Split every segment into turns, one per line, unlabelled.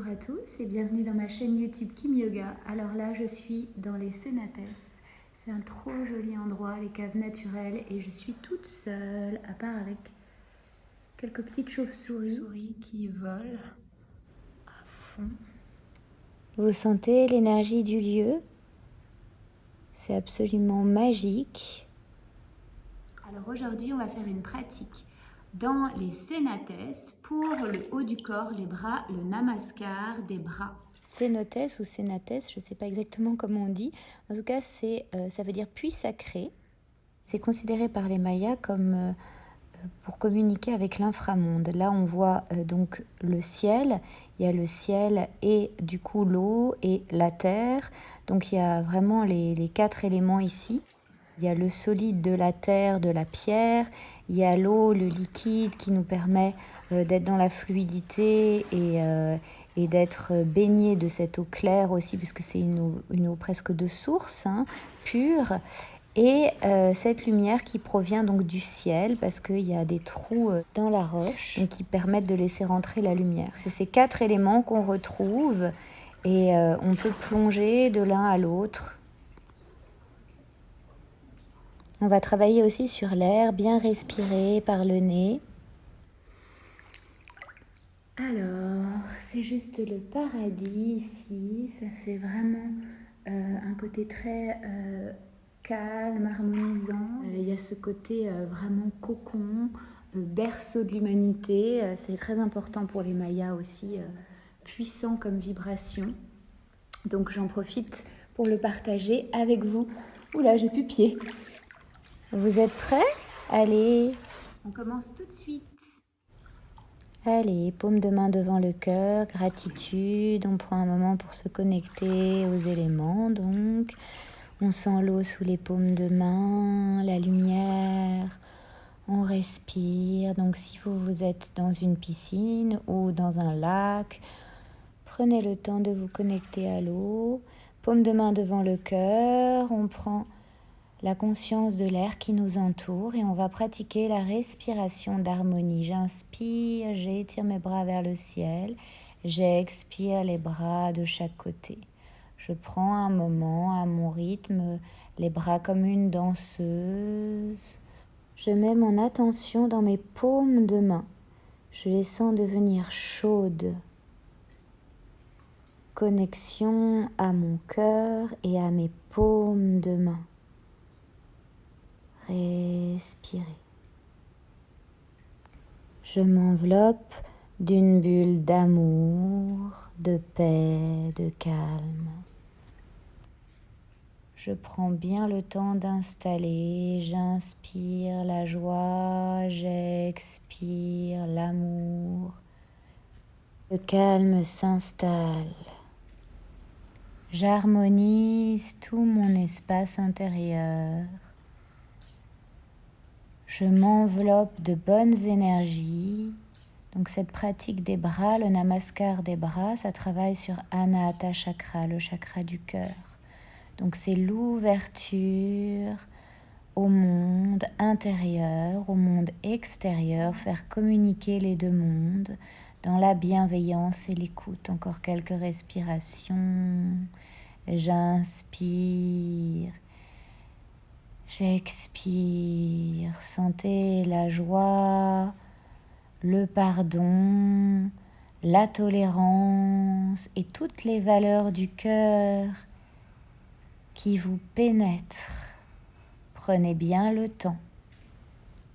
Bonjour à tous et bienvenue dans ma chaîne YouTube Kim Yoga. Alors là, je suis dans les Cénates. C'est un trop joli endroit, les caves naturelles, et je suis toute seule, à part avec quelques petites chauves-souris qui volent à fond. Vous sentez l'énergie du lieu? C'est absolument magique. Alors aujourd'hui, on va faire une pratique dans les Cénates pour le haut du corps, les bras, le namaskar des bras. Cénotes ou Cénates, je ne sais pas exactement comment on dit. En tout cas, ça veut dire puits sacré. C'est considéré par les Mayas comme pour communiquer avec l'inframonde. Là, on voit donc le ciel. Il y a le ciel et du coup l'eau et la terre. Donc il y a vraiment les quatre éléments ici. Il y a le solide de la terre, de la pierre, il y a l'eau, le liquide qui nous permet d'être dans la fluidité et d'être baigné de cette eau claire aussi, puisque c'est une eau presque de source, pure. Et cette lumière qui provient donc du ciel, parce qu'il y a des trous dans la roche donc qui permettent de laisser rentrer la lumière. C'est ces quatre éléments qu'on retrouve et on peut plonger de l'un à l'autre. On va travailler aussi sur l'air, bien respirer par le nez. Alors, c'est juste le paradis ici. Ça fait vraiment un côté très calme, harmonisant. Il y a ce côté vraiment cocon, berceau de l'humanité. C'est très important pour les Mayas aussi, puissant comme vibration. Donc j'en profite pour le partager avec vous. Oula, j'ai plus pied. Vous êtes prêts? Allez, on commence tout de suite. Allez, paume de main devant le cœur, gratitude. On prend un moment pour se connecter aux éléments. Donc, on sent l'eau sous les paumes de main, la lumière. On respire. Donc, si vous êtes dans une piscine ou dans un lac, prenez le temps de vous connecter à l'eau. Paume de main devant le cœur. On prend la conscience de l'air qui nous entoure et on va pratiquer la respiration d'harmonie. J'inspire, j'étire mes bras vers le ciel, j'expire les bras de chaque côté. Je prends un moment à mon rythme, les bras comme une danseuse. Je mets mon attention dans mes paumes de main. Je les sens devenir chaudes. Connexion à mon cœur et à mes paumes de main. Respirez. Je m'enveloppe d'une bulle d'amour, de paix, de calme. Je prends bien le temps d'installer, j'inspire la joie, j'expire l'amour. Le calme s'installe. J'harmonise tout mon espace intérieur. Je m'enveloppe de bonnes énergies. Donc cette pratique des bras, le namaskar des bras, ça travaille sur Anahata Chakra, le chakra du cœur. Donc c'est l'ouverture au monde intérieur, au monde extérieur, faire communiquer les deux mondes dans la bienveillance et l'écoute. Encore quelques respirations. J'inspire. J'expire, sentez la joie, le pardon, la tolérance et toutes les valeurs du cœur qui vous pénètrent. Prenez bien le temps.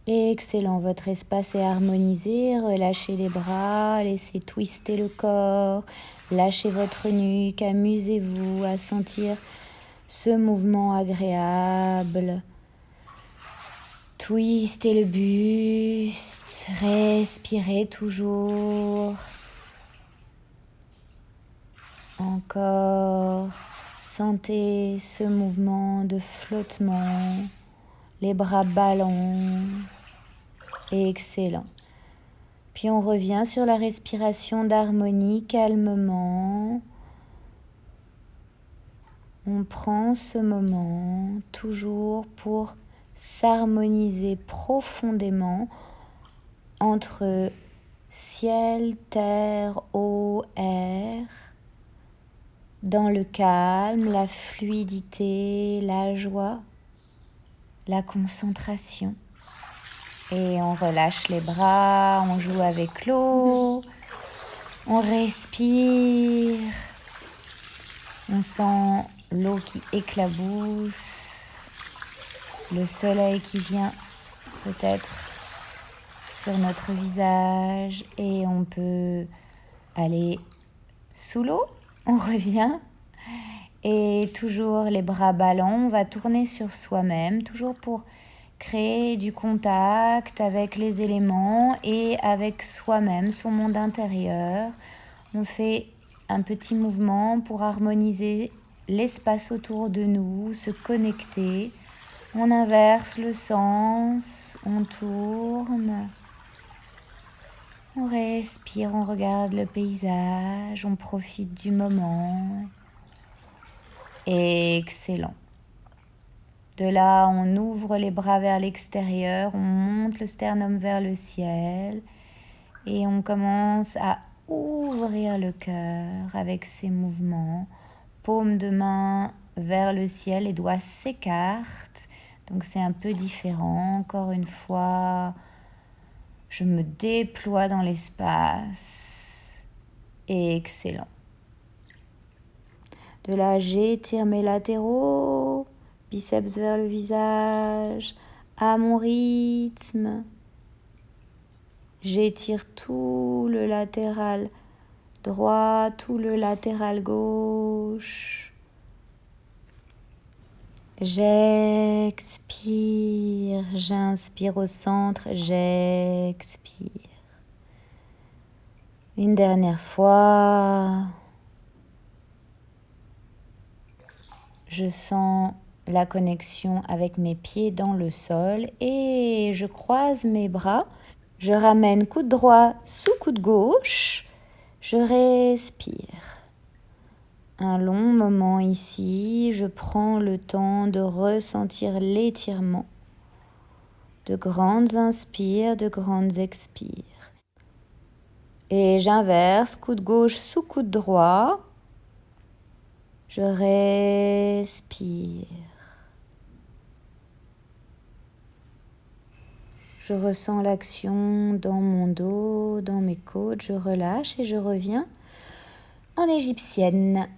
Excellent, votre espace est harmonisé. Relâchez les bras, laissez twister le corps, lâchez votre nuque, amusez-vous à sentir ce mouvement agréable. Twistez le buste, respirez toujours. Encore, sentez ce mouvement de flottement, les bras ballants. Excellent. Puis on revient sur la respiration d'harmonie calmement. On prend ce moment toujours pour s'harmoniser profondément entre ciel, terre, eau, air, dans le calme, la fluidité, la joie, la concentration. Et on relâche les bras, on joue avec l'eau, on respire, on sent l'eau qui éclabousse, le soleil qui vient peut-être sur notre visage et on peut aller sous l'eau, on revient et toujours les bras ballants, on va tourner sur soi-même, toujours pour créer du contact avec les éléments et avec soi-même, son monde intérieur. On fait un petit mouvement pour harmoniser l'espace autour de nous, se connecter. On inverse le sens, on tourne, on respire, on regarde le paysage, on profite du moment. Excellent. De là, on ouvre les bras vers l'extérieur, on monte le sternum vers le ciel et on commence à ouvrir le cœur avec ces mouvements. Paume de main vers le ciel, les doigts s'écartent, donc c'est un peu différent. Encore une fois, je me déploie dans l'espace. Excellent. De là, j'étire mes latéraux. Biceps vers le visage, à mon rythme. J'étire tout le latéral droit, tout le latéral gauche. J'expire, j'inspire au centre, j'expire. Une dernière fois. Je sens la connexion avec mes pieds dans le sol et je croise mes bras. Je ramène coude droit sous coude gauche. Je respire. Un long moment ici. Je prends le temps de ressentir l'étirement. De grandes inspires, de grandes expires. Et j'inverse, coude gauche sous coude droit. Je respire. Je ressens l'action dans mon dos, dans mes côtes. Je relâche et je reviens en égyptienne.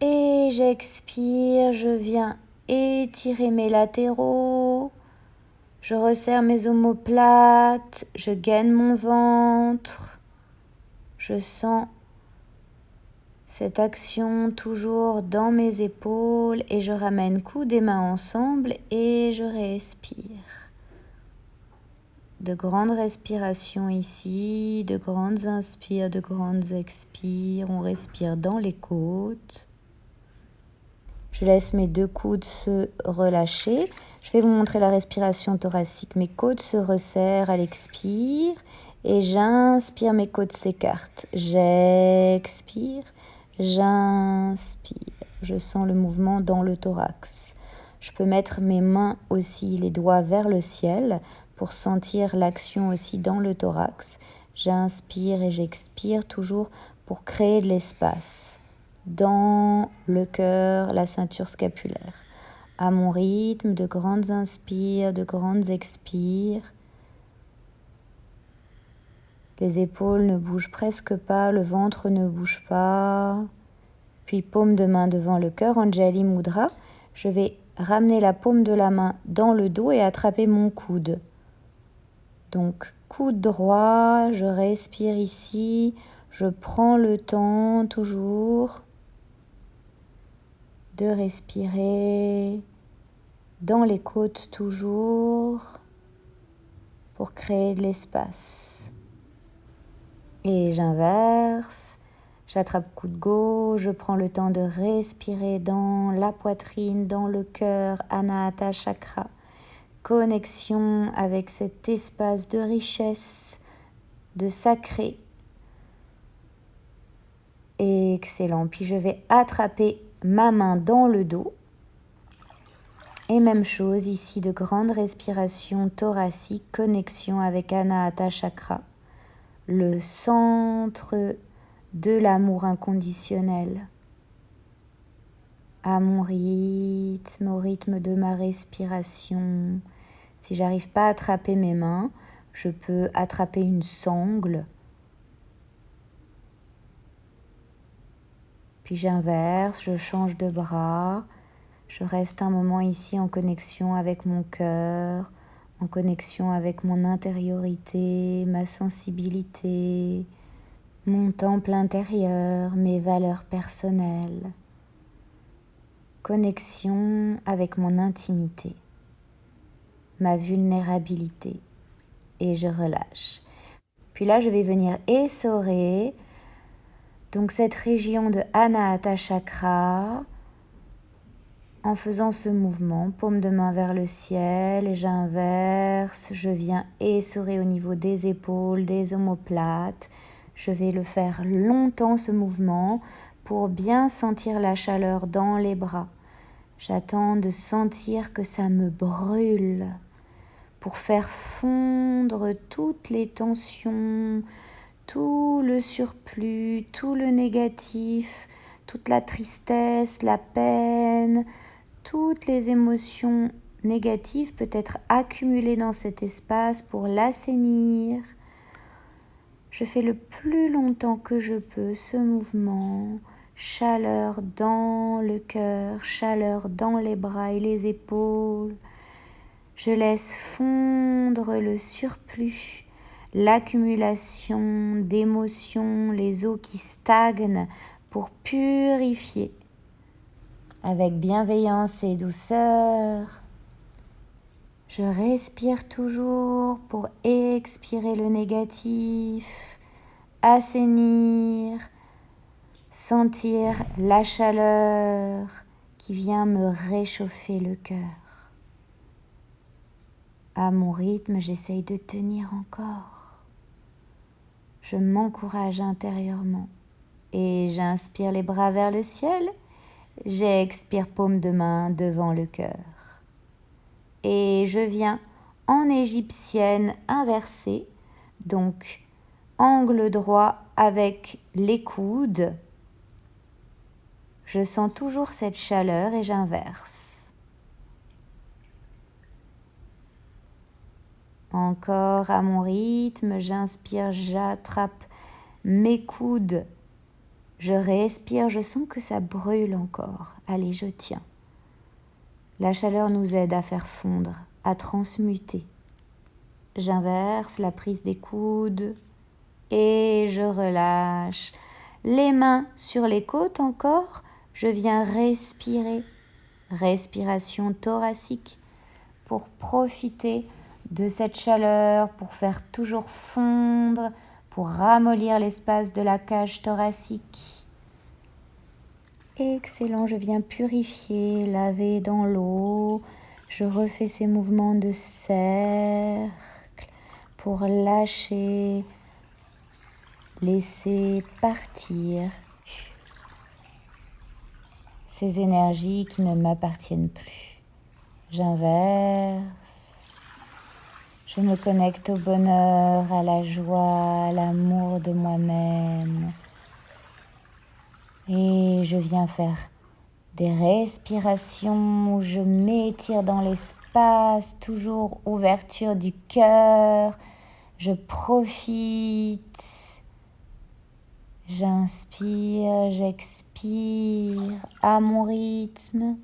Et j'expire, je viens étirer mes latéraux. Je resserre mes omoplates, je gaine mon ventre. Je sens cette action toujours dans mes épaules et je ramène coudes et mains ensemble et je respire. De grandes respirations ici, de grandes inspires, de grandes expires. On respire dans les côtes. Je laisse mes deux coudes se relâcher. Je vais vous montrer la respiration thoracique. Mes côtes se resserrent à l'expire et j'inspire, mes côtes s'écartent. J'expire, j'inspire. Je sens le mouvement dans le thorax. Je peux mettre mes mains aussi, les doigts vers le ciel pour sentir l'action aussi dans le thorax. J'inspire et j'expire toujours pour créer de l'espace dans le cœur, la ceinture scapulaire. À mon rythme, de grandes inspires, de grandes expires. Les épaules ne bougent presque pas, le ventre ne bouge pas. Puis paume de main devant le cœur, Anjali Mudra. Je vais ramener la paume de la main dans le dos et attraper mon coude. Donc, coude droit, je respire ici, je prends le temps toujours de respirer dans les côtes toujours pour créer de l'espace. Et j'inverse, j'attrape coude gauche, je prends le temps de respirer dans la poitrine, dans le cœur, Anahata Chakra. Connexion avec cet espace de richesse, de sacré. Excellent. Puis je vais attraper ma main dans le dos. Et même chose ici, de grandes respirations thoraciques, connexion avec Anahata Chakra. le centre de l'amour inconditionnel, à mon rythme, au rythme de ma respiration. Si j'arrive pas à attraper mes mains, je peux attraper une sangle. Puis j'inverse, je change de bras. Je reste un moment ici en connexion avec mon cœur, en connexion avec mon intériorité, ma sensibilité, mon temple intérieur, mes valeurs personnelles. Connexion avec mon intimité, ma vulnérabilité. Et je relâche. Puis là, je vais venir essorer donc cette région de Anahata Chakra en faisant ce mouvement, paume de main vers le ciel, et j'inverse, je viens essorer au niveau des épaules, des omoplates. Je vais le faire longtemps ce mouvement pour bien sentir la chaleur dans les bras. J'attends de sentir que ça me brûle pour faire fondre toutes les tensions, tout le surplus, tout le négatif, toute la tristesse, la peine, toutes les émotions négatives peut être accumulées dans cet espace pour l'assainir. Je fais le plus longtemps que je peux ce mouvement, chaleur dans le cœur, chaleur dans les bras et les épaules. Je laisse fondre le surplus, l'accumulation d'émotions, les eaux qui stagnent pour purifier. Avec bienveillance et douceur, je respire toujours pour expirer le négatif, assainir, sentir la chaleur qui vient me réchauffer le cœur. À mon rythme, j'essaye de tenir encore. Je m'encourage intérieurement et j'inspire les bras vers le ciel. J'expire paume de main devant le cœur. Et je viens en égyptienne inversée, donc angle droit avec les coudes. Je sens toujours cette chaleur et j'inverse. Encore à mon rythme, j'inspire, j'attrape mes coudes. Je respire, je sens que ça brûle encore. Allez, je tiens. La chaleur nous aide à faire fondre, à transmuter. J'inverse la prise des coudes et je relâche. Les mains sur les côtes encore, je viens respirer. Respiration thoracique pour profiter de cette chaleur, pour faire toujours fondre, pour ramollir l'espace de la cage thoracique. Excellent, je viens purifier, laver dans l'eau. Je refais ces mouvements de cercle pour lâcher, laisser partir ces énergies qui ne m'appartiennent plus. J'inverse. Je me connecte au bonheur, à la joie, à l'amour de moi-même. Et je viens faire des respirations où je m'étire dans l'espace, toujours ouverture du cœur. Je profite. J'inspire, j'expire à mon rythme.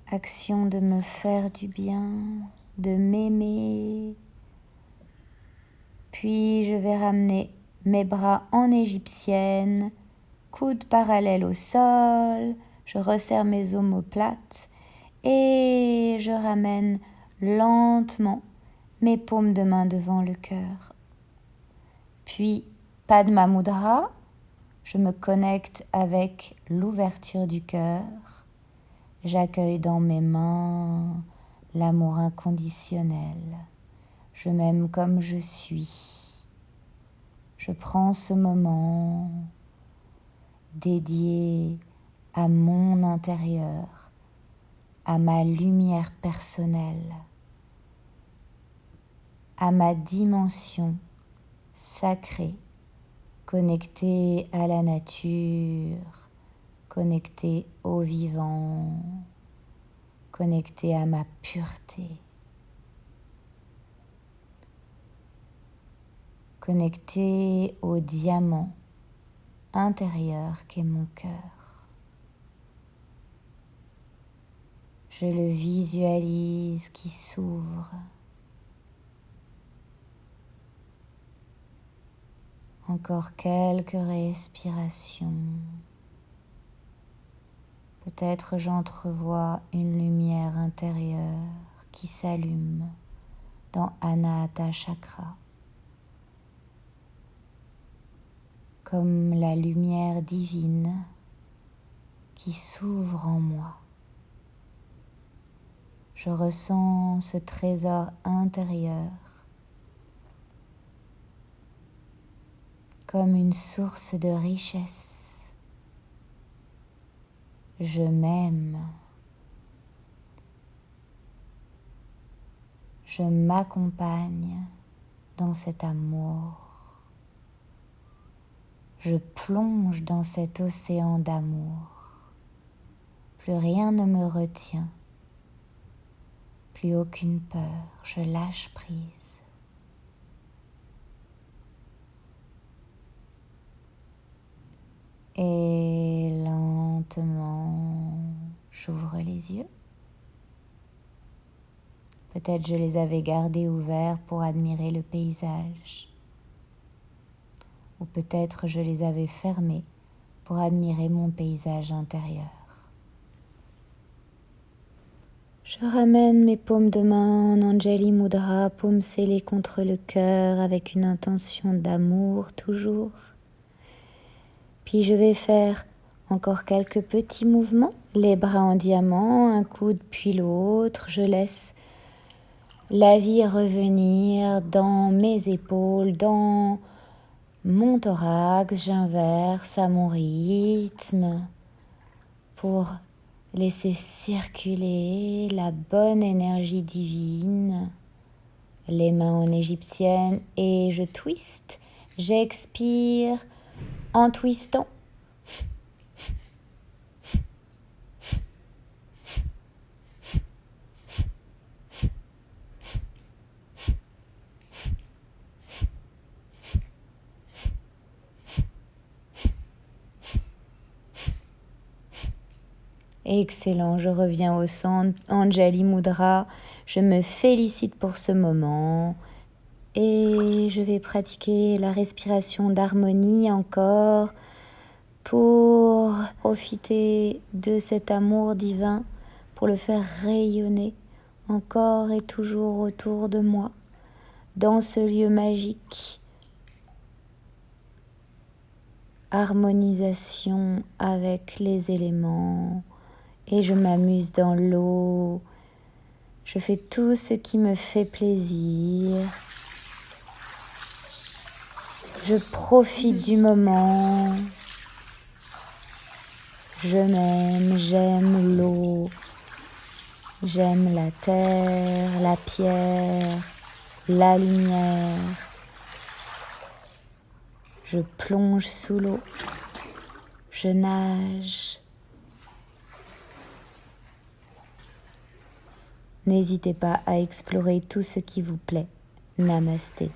Action de me faire du bien, de m'aimer. Puis je vais ramener mes bras en égyptienne, coudes parallèles au sol. Je resserre mes omoplates et je ramène lentement mes paumes de main devant le cœur. Puis Padma Mudra, je me connecte avec l'ouverture du cœur. J'accueille dans mes mains l'amour inconditionnel. Je m'aime comme je suis. Je prends ce moment dédié à mon intérieur, à ma lumière personnelle. à ma dimension sacrée, connectée à la nature, connectée au vivant, connectée à ma pureté, connectée au diamant intérieur qu'est mon cœur. Je le visualise qui s'ouvre. Encore quelques respirations. Peut-être j'entrevois une lumière intérieure qui s'allume dans Anahata Chakra, comme la lumière divine qui s'ouvre en moi. Je ressens ce trésor intérieur comme une source de richesse. Je m'aime. Je m'accompagne dans cet amour. Je plonge dans cet océan d'amour. Plus rien ne me retient. Plus aucune peur. Je lâche prise. Et lentement, j'ouvre les yeux. Peut-être je les avais gardés ouverts pour admirer le paysage. Ou peut-être je les avais fermés pour admirer mon paysage intérieur. Je ramène mes paumes de main en Anjali Mudra, paumes scellées contre le cœur avec une intention d'amour toujours. Puis je vais faire encore quelques petits mouvements, les bras en diamant, un coude puis l'autre. Je laisse la vie revenir dans mes épaules, dans mon thorax. J'inverse à mon rythme pour laisser circuler la bonne énergie divine. Les mains en égyptienne et je twiste. J'expire en twistant. Excellent, je reviens au centre, Anjali Mudra, je me félicite pour ce moment et je vais pratiquer la respiration d'harmonie encore pour profiter de cet amour divin, pour le faire rayonner encore et toujours autour de moi, dans ce lieu magique. Harmonisation avec les éléments. Et je m'amuse dans l'eau, je fais tout ce qui me fait plaisir, je profite du moment, je m'aime, j'aime l'eau, j'aime la terre, la pierre, la lumière, je plonge sous l'eau, je nage. N'hésitez pas à explorer tout ce qui vous plaît. Namasté.